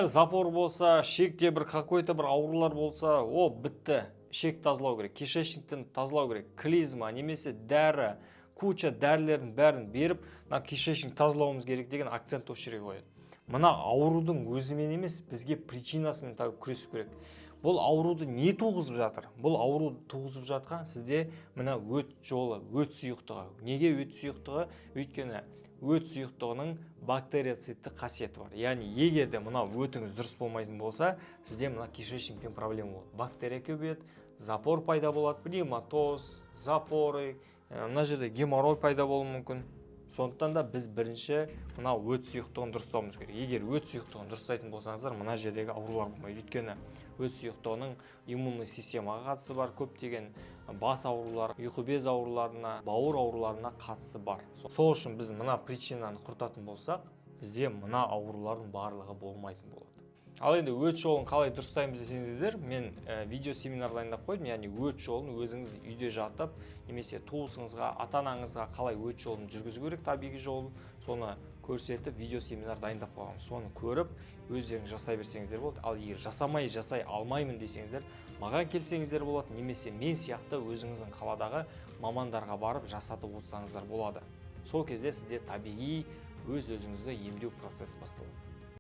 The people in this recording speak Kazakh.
Запор болса, ішекте бір какой-то бір аурулар болса, о, бітті. Ішек тазалау керек, кишечниктен тазалау керек, клизма немесе дәрі, куча дәрілердің бәрін беріп, кишечник тазалауымыз керек деген акцент осы жерге қояды. Мына аурудың өзімен емес, бізге причинасымен күресу керек. Бұл ауруды не туғызып жатыр? Бұл ауруды туғызып жатқан сізде мына өт жолы, өт сұйықтығы. Неге өт сұйықтығы? Өйткені өт сұйықтығының бактериоцидті қасиеті бар. Яғни егер де мына өтіңіз дұрыс болмайтын болса, сізде мына кишечникпен проблема болады. Бактерия көбейеді, запор пайда болады, пневматоз, запоры, мына жерде геморрой пайда болуы мүмкін. Сондықтан да біз бірінші мына өт сұйықтығын дұрыстауымыз керек. Егер өт сұйықтығын дұрыстайтын болсаңыздар, мына жердегі аурулар болмайды. Өйткені өт сұйықтығының иммунный системаға қатысы бар, көптеген бас аурулар, ұйқы без ауруларына, бауыр ауруларына қатысы бар. Сол үшін біз мына причинаны құртатын болсақ, бізде мына аурулардың барлығы болмайтын болады. Ал енді өт жолын қалай дұрыстаймыз десеңіздер, мен видео семинар дайындап қойдым. Яғни өт жолын өзіңіз үйде жатып, немесе туысыңызға, ата-анаңызға қалай өт жолын жүргізу керек, табиғи жолын, соны көрсетіп, видео семинар дайындап қойғам. Соны көріп, өздеріңіз жасай берсеңіздер болады. Ал егер жасай алмаймын десеңіздер, маған келсеңіздер болады, немесе мен сияқты өзіңіздің қаладағы мамандарға барып жасатып отырсаңыздар болады. Сол кезде сізде табиғи өз-өзіңізді емдеу процесі басталады.